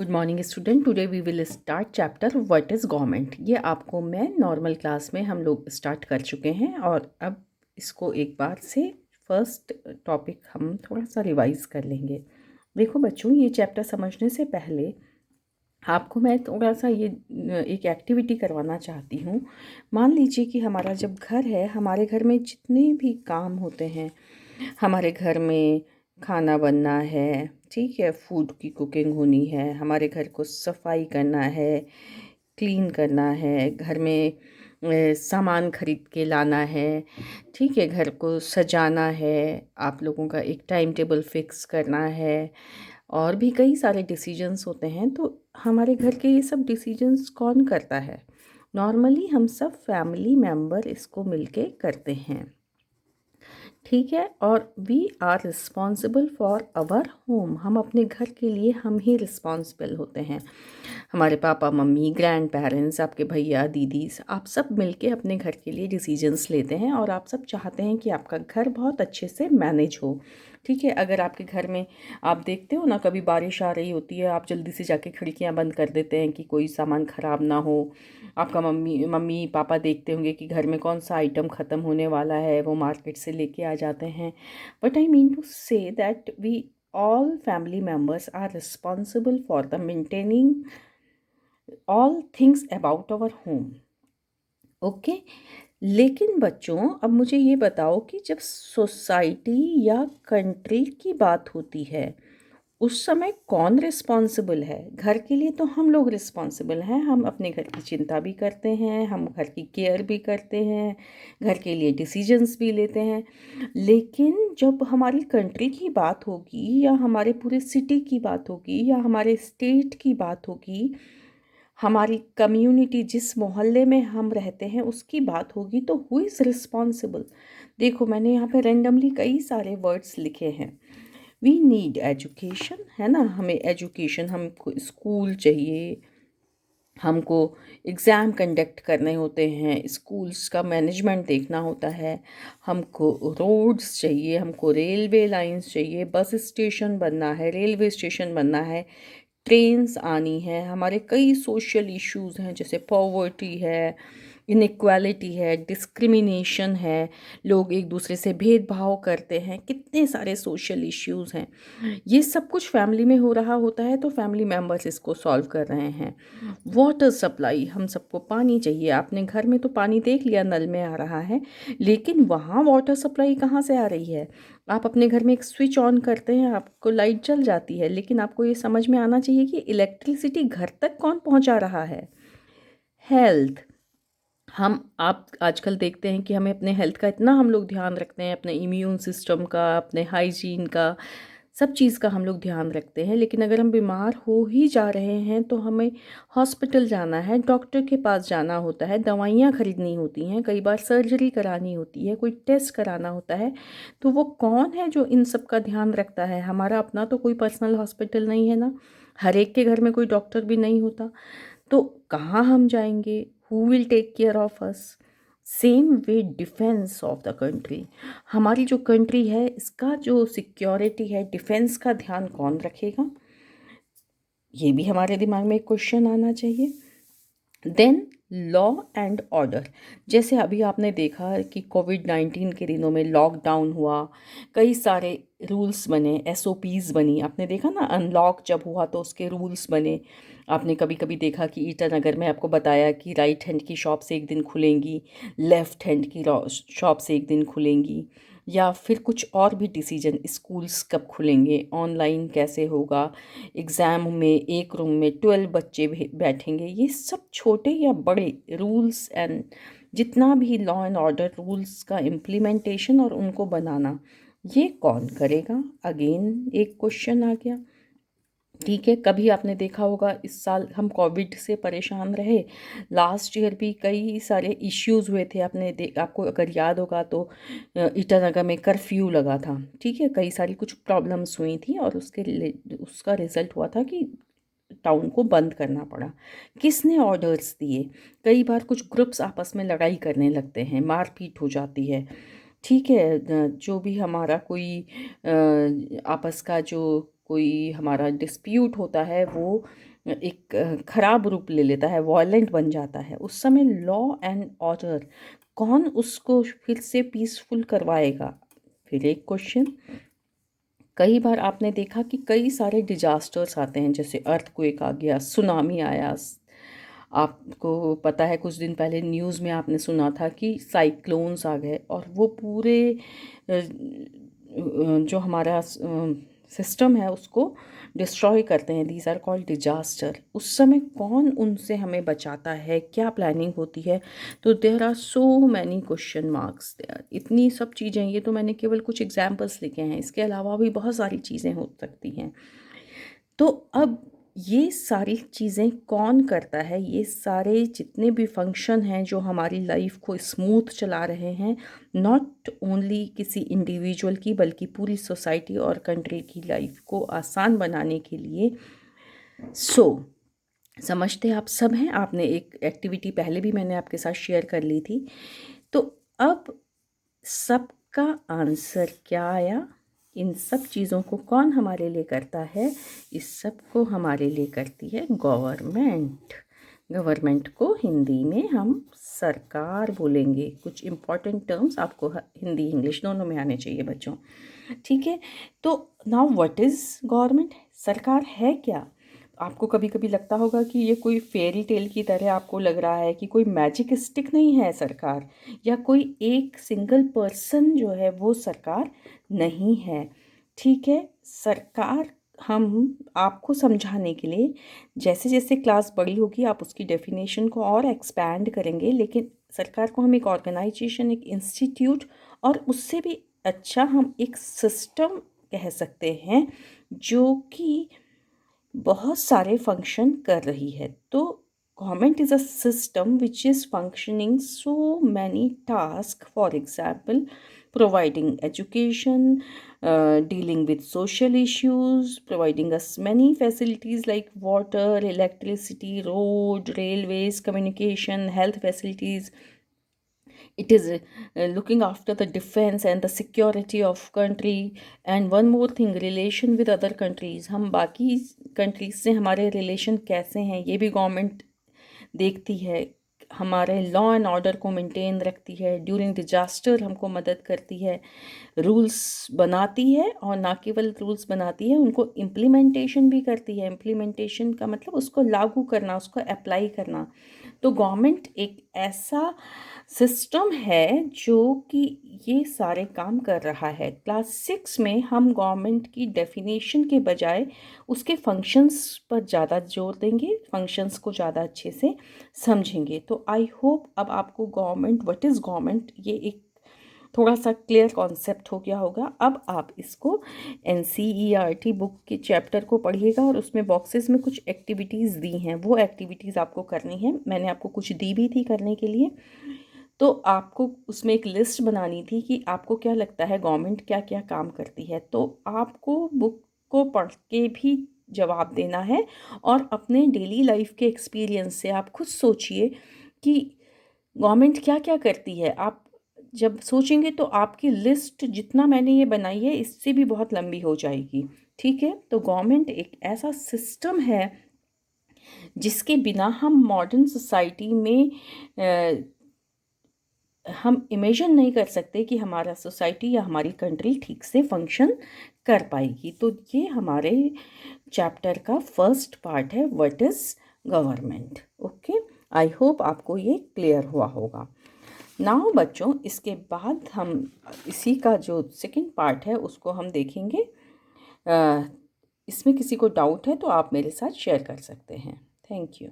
Good morning student. Today we will start chapter what is government. ये आपको मैं normal class में हम लोग स्टार्ट कर चुके हैं और अब इसको एक बार से फर्स्ट टॉपिक हम थोड़ा सा रिवाइज कर लेंगे। देखो बच्चों, ये चैप्टर समझने से पहले आपको मैं थोड़ा सा ये एक एक्टिविटी करवाना चाहती हूँ। मान लीजिए कि हमारा जब घर है, हमारे घर में जितने भी काम होते हैं, हमारे घर में खाना बनना है, ठीक है, फूड की कुकिंग होनी है, हमारे घर को सफाई करना है, क्लीन करना है, घर में सामान खरीद के लाना है, ठीक है, घर को सजाना है, आप लोगों का एक टाइम टेबल फिक्स करना है, और भी कई सारे डिसीजंस होते हैं। तो हमारे घर के ये सब डिसीजंस कौन करता है? नॉर्मली हम सब फैमिली मेम्बर इसको मिलके करते हैं, ठीक है। और we are responsible for our home. हम अपने घर के लिए हम ही रिस्पॉन्सिबल होते हैं। हमारे पापा मम्मी, ग्रैंड पेरेंट्स, आपके भैया दीदी, आप सब मिलके अपने घर के लिए डिसीजंस लेते हैं और आप सब चाहते हैं कि आपका घर बहुत अच्छे से मैनेज हो, ठीक है। अगर आपके घर में आप देखते हो ना, कभी बारिश आ रही होती है, आप जल्दी से जाके खिड़कियां बंद कर देते हैं कि कोई सामान ख़राब ना हो। आपका मम्मी मम्मी पापा देखते होंगे कि घर में कौन सा आइटम ख़त्म होने वाला है, वो मार्केट से लेके आ जाते हैं। But I mean to say that we all family members are responsible for the maintaining all things about our home, okay. लेकिन बच्चों, अब मुझे ये बताओ कि जब सोसाइटी या कंट्री की बात होती है, उस समय कौन रिस्पॉन्सिबल है? घर के लिए तो हम लोग रिस्पॉन्सिबल हैं, हम अपने घर की चिंता भी करते हैं, हम घर की केयर भी करते हैं, घर के लिए डिसीजंस भी लेते हैं। लेकिन जब हमारी कंट्री की बात होगी या हमारे पूरे सिटी की बात होगी या हमारे स्टेट की बात होगी, हमारी कम्युनिटी जिस मोहल्ले में हम रहते हैं उसकी बात होगी, तो हु इज़ रिस्पॉन्सिबल? देखो, मैंने यहाँ पे रेंडमली कई सारे वर्ड्स लिखे हैं। वी नीड एजुकेशन, है ना, हमें एजुकेशन, हमको स्कूल चाहिए, हमको एग्ज़ाम कंडक्ट करने होते हैं, स्कूल्स का मैनेजमेंट देखना होता है, हमको रोड्स चाहिए, हमको रेलवे लाइंस चाहिए, बस स्टेशन बनना है, रेलवे स्टेशन बनना है, ट्रेन्स आनी है, हमारे कई सोशल इश्यूज़ हैं, जैसे पॉवर्टी है, इनइक्वालिटी है, डिस्क्रिमिनेशन है, लोग एक दूसरे से भेदभाव करते हैं, कितने सारे सोशल इश्यूज़ हैं। ये सब कुछ फैमिली में हो रहा होता है, तो फैमिली मेम्बर्स इसको सॉल्व कर रहे हैं। वाटर सप्लाई, हम सबको पानी चाहिए। आपने घर में तो पानी देख लिया, नल में आ रहा है, लेकिन वहाँ वाटर सप्लाई कहाँ से आ रही है? आप अपने घर में एक स्विच ऑन करते हैं, आपको लाइट जल जाती है, लेकिन आपको ये समझ में आना चाहिए कि इलेक्ट्रिसिटी घर तक कौन पहुँचा रहा है? हेल्थ, हम आप आजकल देखते हैं कि हमें अपने हेल्थ का इतना हम लोग ध्यान रखते हैं, अपने इम्यून सिस्टम का, अपने हाइजीन का, सब चीज़ का हम लोग ध्यान रखते हैं। लेकिन अगर हम बीमार हो ही जा रहे हैं तो हमें हॉस्पिटल जाना है, डॉक्टर के पास जाना होता है, दवाइयाँ खरीदनी होती हैं, कई बार सर्जरी करानी होती है, कोई टेस्ट कराना होता है। तो वो कौन है जो इन सब का ध्यान रखता है? हमारा अपना तो कोई पर्सनल हॉस्पिटल नहीं है ना, हर एक के घर में कोई डॉक्टर भी नहीं होता। तो कहाँ हम जाएंगे? Who will take care of us? Same way defence of the country, हमारी जो कंट्री है इसका जो सिक्योरिटी है, डिफेंस का ध्यान कौन रखेगा? ये भी हमारे दिमाग में एक क्वेश्चन आना चाहिए। देन लॉ एंड ऑर्डर, जैसे अभी आपने देखा कि कोविड-19 के दिनों में लॉकडाउन हुआ, कई सारे रूल्स बने, एसओपीज़ बनी। आपने देखा ना, अनलॉक जब हुआ तो उसके रूल्स बने। आपने कभी कभी देखा कि ईटानगर में आपको बताया कि राइट हैंड की शॉप से एक दिन खुलेंगी, लेफ़्ट हैंड की शॉप से एक दिन खुलेंगी, या फिर कुछ और भी डिसीजन, स्कूल्स कब खुलेंगे, ऑनलाइन कैसे होगा, एग्ज़ाम में एक रूम में 12 बच्चे बैठेंगे। ये सब छोटे या बड़े रूल्स एंड जितना भी लॉ एंड ऑर्डर रूल्स का इम्प्लीमेंटेशन और उनको बनाना, ये कौन करेगा? अगेन एक क्वेश्चन आ गया, ठीक है। कभी आपने देखा होगा, इस साल हम कोविड से परेशान रहे, लास्ट ईयर भी कई सारे इश्यूज़ हुए थे। आपको अगर याद होगा तो ईटानगर में कर्फ्यू लगा था, ठीक है, कई सारी कुछ प्रॉब्लम्स हुई थी और उसका रिज़ल्ट हुआ था कि टाउन को बंद करना पड़ा। किसने ऑर्डर्स दिए? कई बार कुछ ग्रुप्स आपस में लड़ाई करने लगते हैं, मारपीट हो जाती है, ठीक है। जो भी हमारा कोई आपस का जो कोई हमारा डिस्प्यूट होता है वो एक खराब रूप ले लेता है, वॉयलेंट बन जाता है, उस समय लॉ एंड ऑर्डर कौन उसको फिर से पीसफुल करवाएगा? फिर एक क्वेश्चन, कई बार आपने देखा कि कई सारे डिजास्टर्स आते हैं, जैसे अर्थक्वेक आ गया, सुनामी आया। आपको पता है कुछ दिन पहले न्यूज़ में आपने सुना था कि साइक्लोन्स आ गए और वो पूरे जो हमारा सिस्टम है उसको डिस्ट्रॉय करते हैं। These are called disaster. उस समय कौन उनसे हमें बचाता है, क्या प्लानिंग होती है? तो there are so many question marks there. इतनी सब चीज़ें, ये तो मैंने केवल कुछ एग्जाम्पल्स लिखे हैं, इसके अलावा भी बहुत सारी चीज़ें हो सकती हैं। तो अब ये सारी चीज़ें कौन करता है? ये सारे जितने भी फंक्शन हैं जो हमारी लाइफ को स्मूथ चला रहे हैं, नॉट ओनली किसी इंडिविजुअल की बल्कि पूरी सोसाइटी और कंट्री की लाइफ को आसान बनाने के लिए। समझते आप सब हैं। आपने एक एक्टिविटी पहले भी मैंने आपके साथ शेयर कर ली थी। तो अब सबका आंसर क्या आया? इन सब चीज़ों को कौन हमारे लिए करता है? इस सब को हमारे लिए करती है गवर्नमेंट। गवर्नमेंट को हिंदी में हम सरकार बोलेंगे। कुछ इम्पॉर्टेंट टर्म्स आपको हिंदी इंग्लिश दोनों में आने चाहिए बच्चों, ठीक है? तो नाउ व्हाट इज़ गवर्नमेंट? सरकार है क्या? आपको कभी कभी लगता होगा कि ये कोई फेरी टेल की तरह आपको लग रहा है कि कोई मैजिक स्टिक नहीं है सरकार, या कोई एक सिंगल पर्सन जो है वो सरकार नहीं है, ठीक है? सरकार हम आपको समझाने के लिए जैसे जैसे क्लास बड़ी होगी आप उसकी डेफिनेशन को और एक्सपैंड करेंगे, लेकिन सरकार को हम एक ऑर्गेनाइजेशन, एक इंस्टीट्यूट और उससे भी अच्छा हम एक सिस्टम कह सकते हैं जो कि बहुत सारे फंक्शन कर रही है। तो government is a system which is functioning so many task, for example providing education, dealing with social issues, providing us many facilities like water, electricity, road, railways, communication, health facilities. It is looking after the defense and the security of country. And one more thing, relation with other countries. हम बाकी countries से हमारे relation कैसे हैं ये भी government देखती है। हमारे लॉ एंड ऑर्डर को मेंटेन रखती है, ड्यूरिंग डिजास्टर हमको मदद करती है, रूल्स बनाती है और ना केवल रूल्स बनाती है, उनको इम्प्लीमेंटेशन भी करती है। इम्प्लीमेंटेशन का मतलब उसको लागू करना, उसको अप्लाई करना। तो गवर्नमेंट एक ऐसा सिस्टम है जो कि ये सारे काम कर रहा है। क्लास 6 में हम गवर्नमेंट की डेफिनेशन के बजाय उसके फंक्शंस पर ज़्यादा जोर देंगे, फंक्शंस को ज़्यादा अच्छे से समझेंगे। तो आई होप अब आपको गवर्नमेंट, व्हाट इज़ गवर्नमेंट, ये एक थोड़ा सा क्लियर कॉन्सेप्ट हो गया होगा। अब आप इसको NCERT बुक के चैप्टर को पढ़िएगा और उसमें बॉक्सेस में कुछ एक्टिविटीज़ दी हैं, वो एक्टिविटीज़ आपको करनी है। मैंने आपको कुछ दी भी थी करने के लिए, तो आपको उसमें एक लिस्ट बनानी थी कि आपको क्या लगता है गवर्नमेंट क्या क्या काम करती है। तो आपको बुक को पढ़ के भी जवाब देना है और अपने डेली लाइफ के एक्सपीरियंस से आप खुद सोचिए कि गवर्नमेंट क्या क्या करती है। आप जब सोचेंगे तो आपकी लिस्ट जितना मैंने ये बनाई है इससे भी बहुत लंबी हो जाएगी, ठीक है? तो गवर्नमेंट एक ऐसा सिस्टम है जिसके बिना हम मॉडर्न सोसाइटी में हम इमेजिन नहीं कर सकते कि हमारा सोसाइटी या हमारी कंट्री ठीक से फंक्शन कर पाएगी। तो ये हमारे चैप्टर का फर्स्ट पार्ट है, what is government. Okay, I hope आपको ये क्लियर हुआ होगा। नाउ बच्चों, इसके बाद हम इसी का जो सेकंड पार्ट है उसको हम देखेंगे। इसमें किसी को डाउट है तो आप मेरे साथ शेयर कर सकते हैं। Thank you.